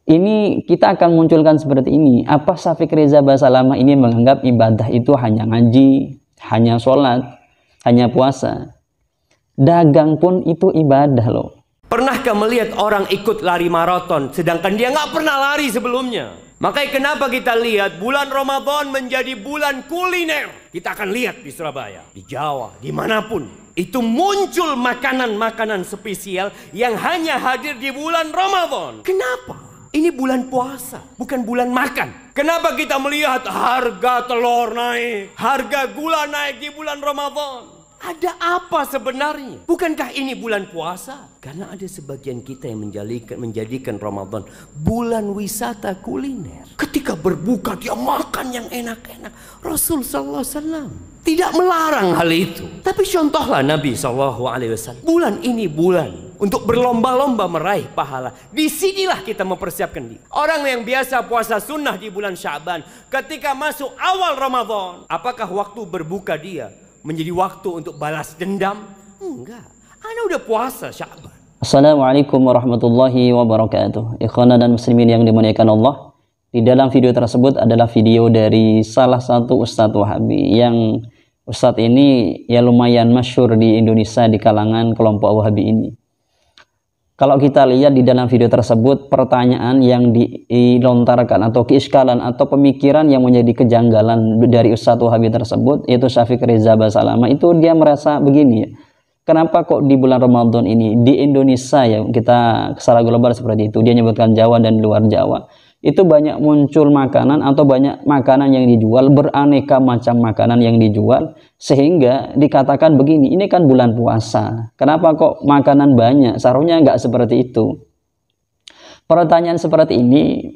Ini kita akan munculkan seperti ini. Apa Syafiq Reza Basalamah ini menganggap ibadah itu hanya ngaji, hanya sholat, hanya puasa? Dagang pun itu ibadah loh. Pernahkah melihat orang ikut lari maraton sedangkan dia nggak pernah lari sebelumnya? Makanya kenapa kita lihat bulan Ramadan menjadi bulan kuliner? Kita akan lihat di Surabaya, di Jawa, dimanapun. Itu muncul makanan-makanan spesial yang hanya hadir di bulan Ramadan. Kenapa? Ini bulan puasa, bukan bulan makan. Kenapa kita melihat harga telur naik, harga gula naik di bulan Ramadan? Ada apa sebenarnya? Bukankah ini bulan puasa? Karena ada sebagian kita yang menjadikan Ramadan bulan wisata kuliner. Ketika berbuka dia makan yang enak-enak. Rasul sallallahu alaihi wasallam tidak melarang hal itu. Tapi contohlah Nabi sallallahu alaihi wasallam. Bulan ini bulan untuk berlomba-lomba meraih pahala. Disinilah kita mempersiapkan diri. Orang yang biasa puasa sunnah di bulan Sya'ban, ketika masuk awal Ramadan, apakah waktu berbuka dia menjadi waktu untuk balas dendam? Enggak. Anda udah puasa Sya'ban. Assalamualaikum warahmatullahi wabarakatuh. Ikhwana dan muslimin yang dimuliakan Allah. Di dalam video tersebut adalah video dari salah satu Ustadz Wahabi, yang Ustadz ini ya lumayan masyhur di Indonesia di kalangan kelompok Wahabi ini. Kalau kita lihat di dalam video tersebut, pertanyaan yang dilontarkan atau keiskalan atau pemikiran yang menjadi kejanggalan dari Ustadz Wahabi tersebut, yaitu Syafiq Reza Basalamah, itu dia merasa begini ya. Kenapa kok di bulan Ramadan ini di Indonesia, ya kita secara global seperti itu, dia nyebutkan Jawa dan luar Jawa, itu banyak muncul makanan atau banyak makanan yang dijual, beraneka macam makanan yang dijual, sehingga dikatakan begini, ini kan bulan puasa, kenapa kok makanan banyak? Seharusnya nggak seperti itu. Pertanyaan seperti ini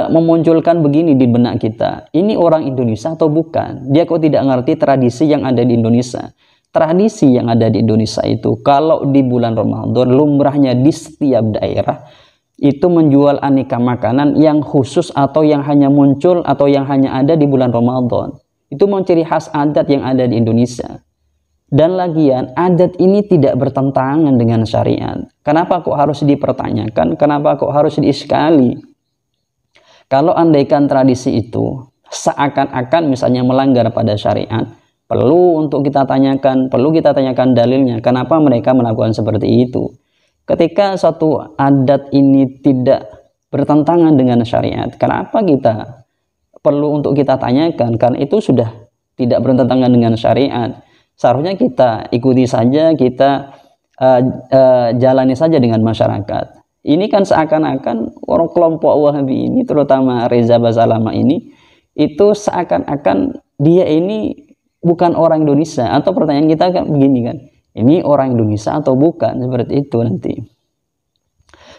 memunculkan begini di benak kita, ini orang Indonesia atau bukan? Dia kok tidak ngerti tradisi yang ada di Indonesia. Tradisi yang ada di Indonesia itu, kalau di bulan Ramadan lumrahnya di setiap daerah itu menjual aneka makanan yang khusus atau yang hanya muncul atau yang hanya ada di bulan Ramadan. Itu menciri khas adat yang ada di Indonesia. Dan lagian adat ini tidak bertentangan dengan syariat. Kenapa kok harus dipertanyakan? Kenapa kok harus diiskali? Kalau andaikan tradisi itu seakan-akan misalnya melanggar pada syariat, perlu untuk kita tanyakan, perlu kita tanyakan dalilnya. Kenapa mereka melakukan seperti itu? Ketika suatu adat ini tidak bertentangan dengan syariat, kenapa kita perlu untuk kita tanyakan? Karena itu sudah tidak bertentangan dengan syariat. Seharusnya kita ikuti saja, kita jalani saja dengan masyarakat. Ini kan seakan-akan orang kelompok Wahabi ini, terutama Reza Basalamah ini, itu seakan-akan dia ini bukan orang Indonesia. Atau pertanyaan kita kan begini kan, ini orang Indonesia atau bukan? Seperti itu nanti.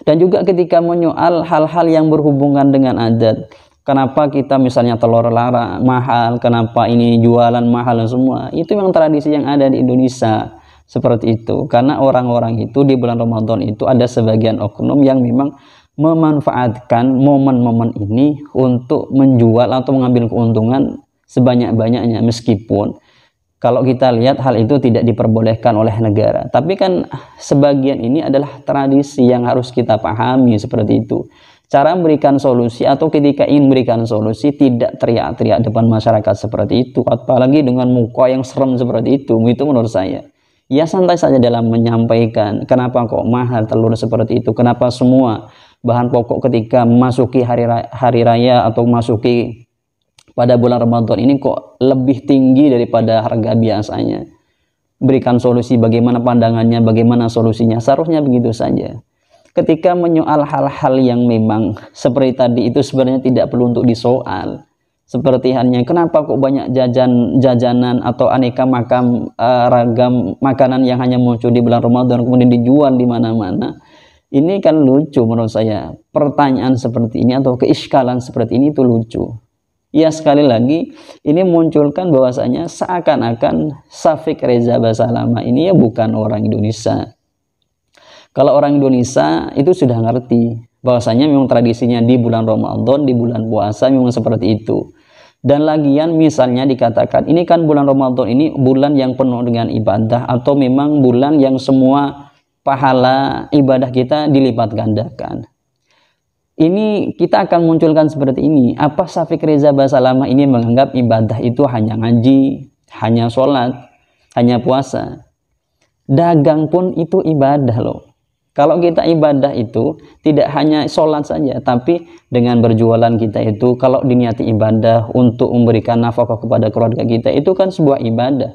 Dan juga ketika menyoal hal-hal yang berhubungan dengan adat, kenapa kita misalnya telur lara mahal, kenapa ini jualan mahal dan semua, itu memang tradisi yang ada di Indonesia. Seperti itu. Karena orang-orang itu di bulan Ramadan itu ada sebagian oknum yang memang memanfaatkan momen-momen ini untuk menjual atau mengambil keuntungan sebanyak-banyaknya, meskipun kalau kita lihat hal itu tidak diperbolehkan oleh negara. Tapi kan sebagian ini adalah tradisi yang harus kita pahami seperti itu. Cara memberikan solusi atau ketika ingin memberikan solusi tidak teriak-teriak depan masyarakat seperti itu. Apalagi dengan muka yang serem seperti itu menurut saya. Ya santai saja dalam menyampaikan kenapa kok mahal telur seperti itu. Kenapa semua bahan pokok ketika memasuki hari raya atau memasuki pada bulan Ramadan ini kok lebih tinggi daripada harga biasanya. Berikan solusi, bagaimana pandangannya, bagaimana solusinya. Seharusnya begitu saja. Ketika menyoal hal-hal yang memang seperti tadi itu sebenarnya tidak perlu untuk disoal. Seperti halnya kenapa kok banyak jajanan atau aneka ragam makanan yang hanya muncul di bulan Ramadan kemudian dijual di mana-mana. Ini kan lucu menurut saya. Pertanyaan seperti ini atau keiskalan seperti ini itu lucu. Ya sekali lagi ini munculkan bahwasanya seakan-akan Syafiq Reza Basalamah ini ya bukan orang Indonesia. Kalau orang Indonesia itu sudah ngerti bahwasanya memang tradisinya di bulan Ramadan, di bulan puasa memang seperti itu. Dan lagian misalnya dikatakan ini kan bulan Ramadan ini bulan yang penuh dengan ibadah atau memang bulan yang semua pahala ibadah kita dilipat gandakan. Ini kita akan munculkan seperti ini. Apa Syafiq Reza Basalamah ini menganggap ibadah itu hanya ngaji, hanya sholat, hanya puasa? Dagang pun itu ibadah loh. Kalau kita ibadah itu tidak hanya sholat saja, tapi dengan berjualan kita itu, kalau diniati ibadah untuk memberikan nafkah kepada keluarga kita, itu kan sebuah ibadah.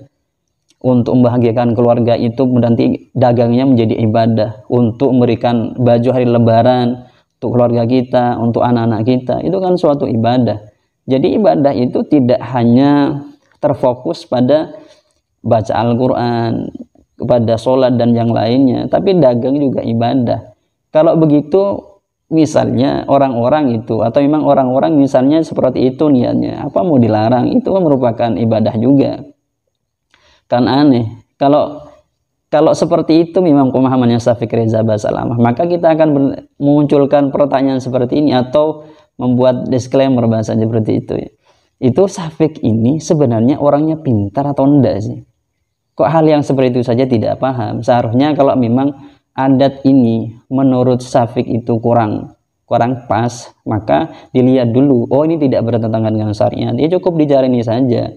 Untuk membahagiakan keluarga itu berarti dagangnya menjadi ibadah. Untuk memberikan baju hari lebaran untuk keluarga kita, untuk anak-anak kita, itu kan suatu ibadah. Jadi ibadah itu tidak hanya terfokus pada baca Al-Quran, kepada sholat dan yang lainnya, tapi dagang juga ibadah. Kalau begitu misalnya orang-orang itu, atau memang orang-orang misalnya seperti itu niatnya, apa mau dilarang? Itu kan merupakan ibadah juga. Kan aneh. Kalau seperti itu memang pemahamannya Syafiq Reza Basalamah, maka kita akan memunculkan pertanyaan seperti ini atau membuat disclaimer bahasa seperti itu. Itu Syafiq ini sebenarnya orangnya pintar atau enggak sih? Kok hal yang seperti itu saja tidak paham? Seharusnya kalau memang adat ini menurut Syafiq itu kurang pas, maka dilihat dulu, oh ini tidak bertentangan dengan syariat. Ya cukup dijalani saja.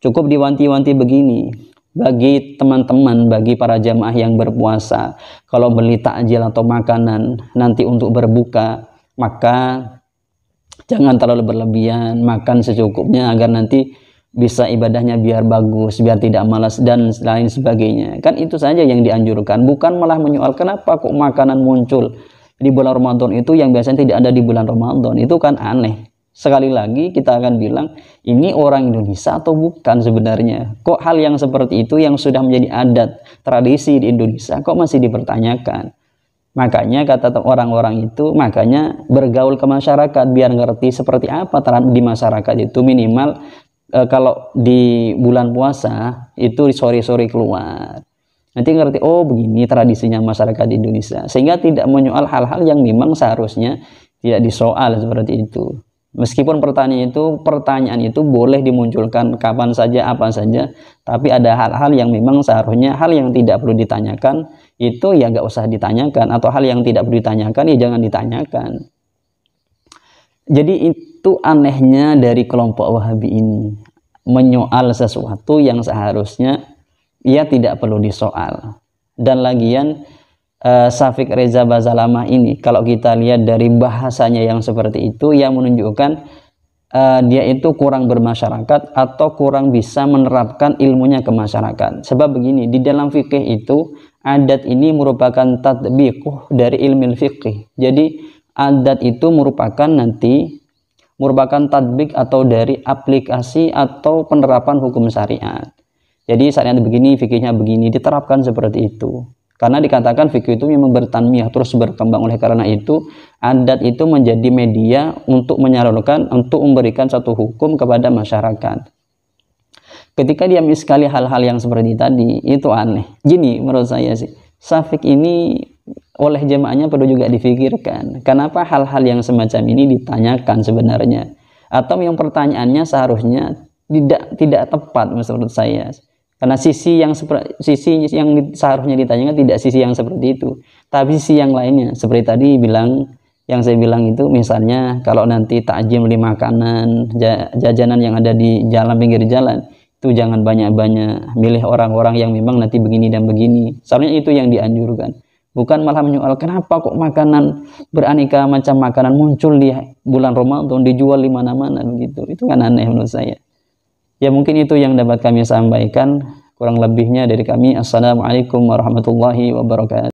Cukup diwanti-wanti begini. Bagi teman-teman, bagi para jamaah yang berpuasa, kalau beli takjil atau makanan nanti untuk berbuka, maka jangan terlalu berlebihan, makan secukupnya agar nanti bisa ibadahnya biar bagus, biar tidak malas dan lain sebagainya. Kan itu saja yang dianjurkan, bukan malah menyoal kenapa kok makanan muncul di bulan Ramadan itu yang biasanya tidak ada di bulan Ramadan. Itu kan aneh. Sekali lagi kita akan bilang, ini orang Indonesia atau bukan sebenarnya? Kok hal yang seperti itu yang sudah menjadi adat, tradisi di Indonesia, kok masih dipertanyakan? Makanya kata orang-orang itu, makanya bergaul ke masyarakat, biar ngerti seperti apa di masyarakat itu. Minimal kalau di bulan puasa, itu sore-sore keluar. Nanti ngerti, oh begini tradisinya masyarakat di Indonesia. Sehingga tidak menyoal hal-hal yang memang seharusnya tidak disoal seperti itu. Meskipun pertanyaan itu boleh dimunculkan kapan saja, apa saja, tapi ada hal-hal yang memang seharusnya hal yang tidak perlu ditanyakan itu ya nggak usah ditanyakan, atau hal yang tidak perlu ditanyakan ya jangan ditanyakan. Jadi itu anehnya dari kelompok Wahabi ini, menyoal sesuatu yang seharusnya ia tidak perlu disoal. Dan lagian Syafiq Reza Basalamah ini, kalau kita lihat dari bahasanya yang seperti itu, yang menunjukkan dia itu kurang bermasyarakat atau kurang bisa menerapkan ilmunya ke masyarakat. Sebab begini, di dalam fikih itu adat ini merupakan tatbiquh dari ilmu fikih. Jadi adat itu merupakan tatbik atau dari aplikasi atau penerapan hukum syariat. Jadi syariat begini, fikihnya begini, diterapkan seperti itu. Karena dikatakan fikih itu memang bertanmiyah, terus berkembang. Oleh karena itu adat itu menjadi media untuk menyalurkan, untuk memberikan satu hukum kepada masyarakat. Ketika dia sekali hal-hal yang seperti tadi, itu aneh. Gini menurut saya sih, Syafiq ini oleh jemaahnya perlu juga difikirkan, kenapa hal-hal yang semacam ini ditanyakan sebenarnya, atau yang pertanyaannya seharusnya tidak tepat menurut saya. Karena sisi yang seharusnya ditanyakan tidak sisi yang seperti itu, tapi sisi yang lainnya. Seperti tadi yang saya bilang itu, misalnya kalau nanti takjil beli makanan, jajanan yang ada di pinggir jalan, itu jangan banyak-banyak, milih orang-orang yang memang nanti begini dan begini. Seharusnya itu yang dianjurkan, bukan malah menyoal kenapa kok makanan beraneka macam makanan muncul di bulan Ramadan, dijual di mana-mana begitu. Itu kan aneh menurut saya. Ya mungkin itu yang dapat kami sampaikan, kurang lebihnya dari kami. Assalamualaikum warahmatullahi wabarakatuh.